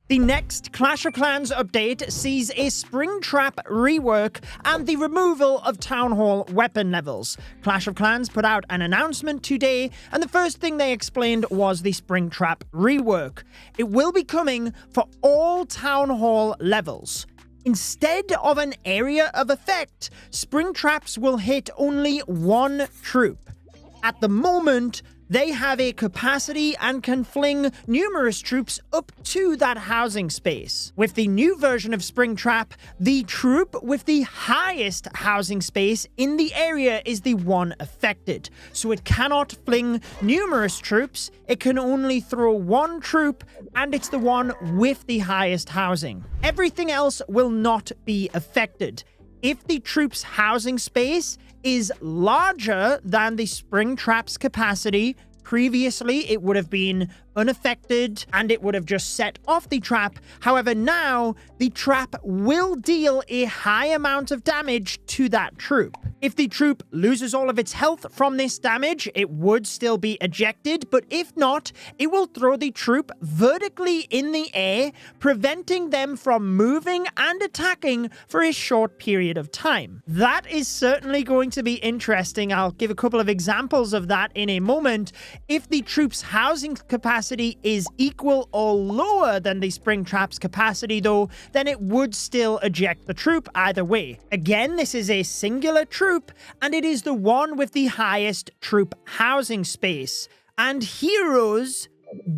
The next Clash of Clans update sees a Springtrap rework and the removal of Town Hall weapon levels. Clash of Clans put out an announcement today, and the first thing they explained was the Springtrap rework. It will be coming for all Town Hall levels. Instead of an area of effect, Springtraps will hit only one troop. At the moment, they have a capacity and can fling numerous troops up to that housing space. With the new version of Springtrap, the troop with the highest housing space in the area is the one affected. So it cannot fling numerous troops, it can only throw one troop, and it's the one with the highest housing. Everything else will not be affected. If the troop's housing space is larger than the Springtrap's capacity, previously it would have been unaffected and it would have just set off the trap. However, now the trap will deal a high amount of damage to that troop. If the troop loses all of its health from this damage, it would still be ejected, but if not, it will throw the troop vertically in the air, preventing them from moving and attacking for a short period of time. That is certainly going to be interesting. I'll give a couple of examples of that in a moment. If the troop's housing capacity is equal or lower than the Springtrap's capacity, though, then it would still eject the troop either way. Again, this is a singular troop, and it is the one with the highest troop housing space. And heroes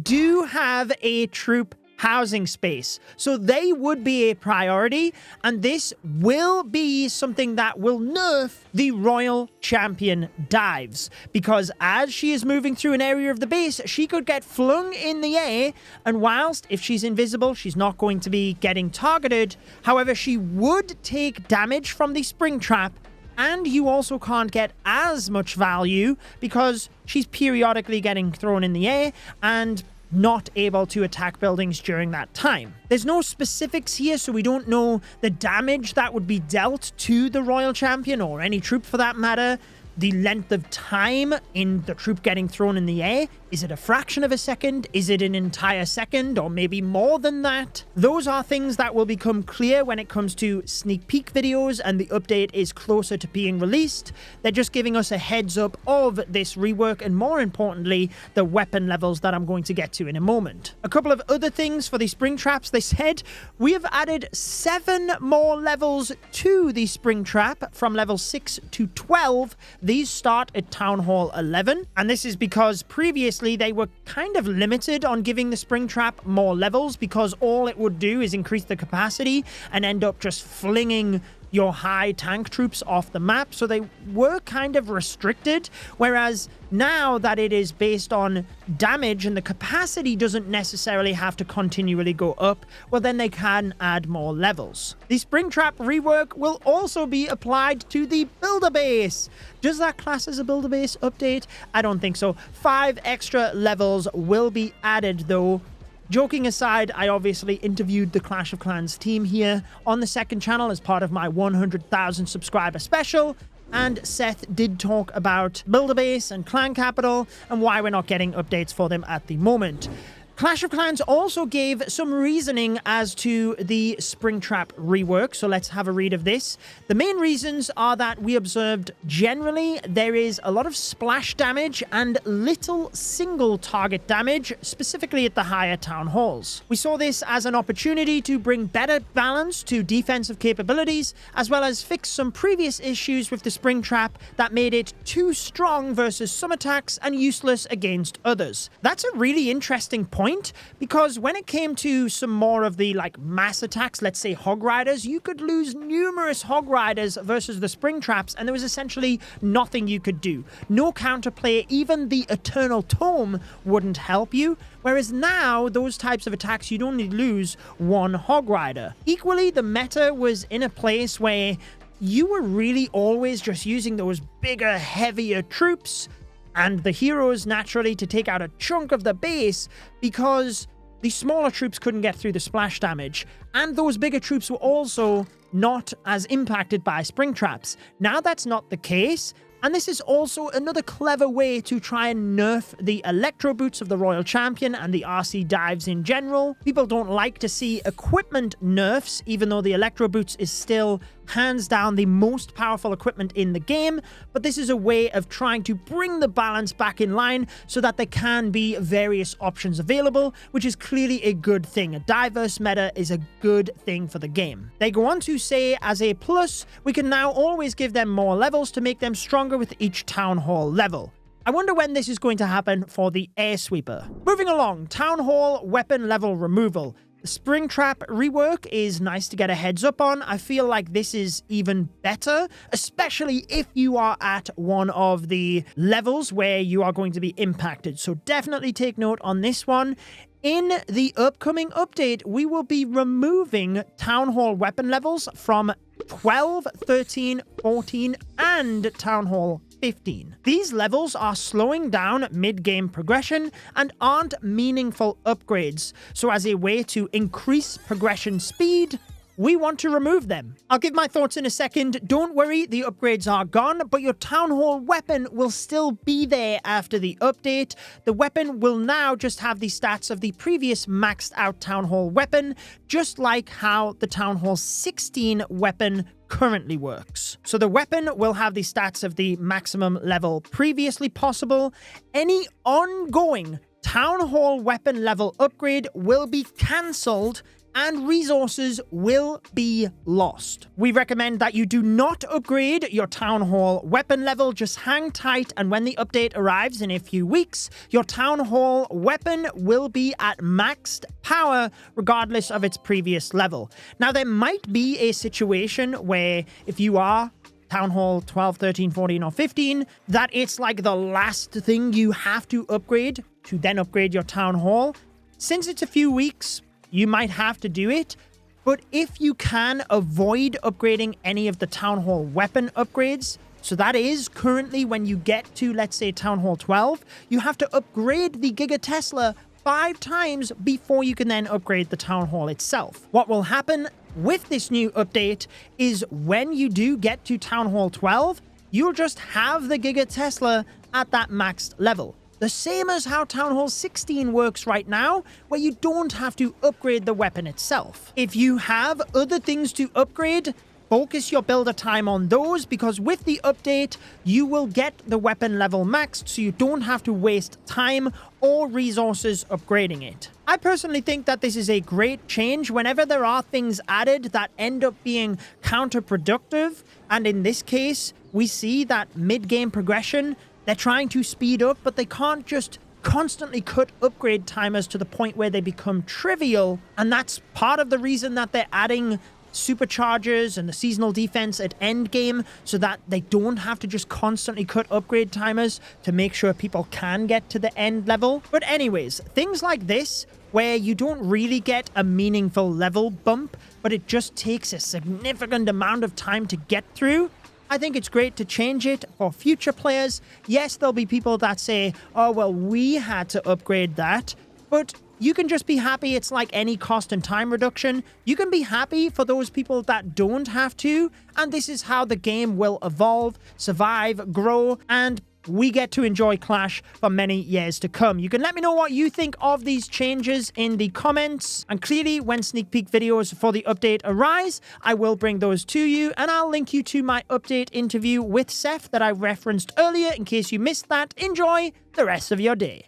do have a troop housing space, so they would be a priority, and this will be something that will nerf the Royal Champion dives, because as she is moving through an area of the base, she could get flung in the air, and whilst if she's invisible, she's not going to be getting targeted. However, she would take damage from the Springtrap, and you also can't get as much value because she's periodically getting thrown in the air and not able to attack buildings during that time. There's no specifics here, so we don't know the damage that would be dealt to the Royal Champion, or any troop for that matter. The length of time in the troop getting thrown in the air. Is it a fraction of a second? Is it an entire second? Or maybe more than that? Those are things that will become clear when it comes to sneak peek videos and the update is closer to being released. They're just giving us a heads up of this rework, and more importantly, the weapon levels that I'm going to get to in a moment. A couple of other things for the Springtraps. They said we have added 7 more levels to the Springtrap from level 6 to 12. These start at Town Hall 11, and this is because previously they were kind of limited on giving the Springtrap more levels, because all it would do is increase the capacity and end up just flinging your high tank troops off the map, so they were kind of restricted. Whereas now that it is based on damage and the capacity doesn't necessarily have to continually go up, well, then they can add more levels. The Springtrap rework will also be applied to the builder base. Does that class as a builder base update? I don't think so. 5 extra levels will be added though. Joking aside, I obviously interviewed the Clash of Clans team here on the second channel as part of my 100,000 subscriber special, and Seth did talk about Builder Base and Clan Capital and why we're not getting updates for them at the moment. Clash of Clans also gave some reasoning as to the Springtrap rework, so let's have a read of this. The main reasons are that we observed generally there is a lot of splash damage and little single target damage, specifically at the higher town halls. We saw this as an opportunity to bring better balance to defensive capabilities, as well as fix some previous issues with the Springtrap that made it too strong versus some attacks and useless against others. That's a really interesting point, because when it came to some more of the mass attacks, let's say Hog Riders, you could lose numerous Hog Riders versus the Springtraps, and there was essentially nothing you could do. No counterplay, even the Eternal Tome wouldn't help you. Whereas now, those types of attacks, you'd only lose 1 Hog Rider. Equally, the meta was in a place where you were really always just using those bigger, heavier troops, and the heroes naturally to take out a chunk of the base, because the smaller troops couldn't get through the splash damage, and those bigger troops were also not as impacted by Springtraps. Now that's not the case. And this is also another clever way to try and nerf the electro boots of the Royal Champion and the RC dives in general. People don't like to see equipment nerfs, even though the electro boots is still hands down the most powerful equipment in the game, but this is a way of trying to bring the balance back in line so that there can be various options available, which is clearly a good thing. A diverse meta is a good thing for the game. They go on to say, as a plus, we can now always give them more levels to make them stronger with each Town Hall level. I wonder when this is going to happen for the Air Sweeper. Moving along, Town Hall weapon level removal. The Springtrap rework is nice to get a heads up on. I feel like this is even better, especially if you are at one of the levels where you are going to be impacted. So definitely take note on this one. In the upcoming update, we will be removing Town Hall weapon levels from 12, 13, 14, and Town Hall 15. These levels are slowing down mid-game progression and aren't meaningful upgrades, so as a way to increase progression speed, we want to remove them. I'll give my thoughts in a second. Don't worry, the upgrades are gone, but your Town Hall weapon will still be there after the update. The weapon will now just have the stats of the previous maxed out Town Hall weapon, just like how the Town Hall 16 weapon currently works. So the weapon will have the stats of the maximum level previously possible. Any ongoing Town Hall weapon level upgrade will be cancelled and resources will be lost. We recommend that you do not upgrade your Town Hall weapon level, just hang tight, and when the update arrives in a few weeks, your Town Hall weapon will be at maxed power regardless of its previous level. Now, there might be a situation where if you are Town Hall 12, 13, 14, or 15, that it's like the last thing you have to upgrade to then upgrade your Town Hall. Since it's a few weeks, you might have to do it, but if you can avoid upgrading any of the Town Hall weapon upgrades, so that is currently when you get to, let's say, Town Hall 12, you have to upgrade the Giga Tesla 5 times before you can then upgrade the Town Hall itself. What will happen with this new update is when you do get to Town Hall 12, you'll just have the Giga Tesla at that maxed level. The same as how Town Hall 16 works right now, where you don't have to upgrade the weapon itself. If you have other things to upgrade, focus your builder time on those, because with the update, you will get the weapon level maxed, so you don't have to waste time or resources upgrading it. I personally think that this is a great change whenever there are things added that end up being counterproductive, and in this case, we see that mid-game progression, they're trying to speed up, but they can't just constantly cut upgrade timers to the point where they become trivial. And that's part of the reason that they're adding superchargers and the seasonal defense at endgame, so that they don't have to just constantly cut upgrade timers to make sure people can get to the end level. But anyways, things like this, where you don't really get a meaningful level bump, but it just takes a significant amount of time to get through, I think it's great to change it for future players. Yes, there'll be people that say, oh, well, we had to upgrade that, but you can just be happy. It's like any cost and time reduction. You can be happy for those people that don't have to, and this is how the game will evolve, survive, grow, and we get to enjoy Clash for many years to come. You can let me know what you think of these changes in the comments, and clearly when sneak peek videos for the update arise, I will bring those to you, and I'll link you to my update interview with Seth that I referenced earlier in case you missed that. Enjoy the rest of your day.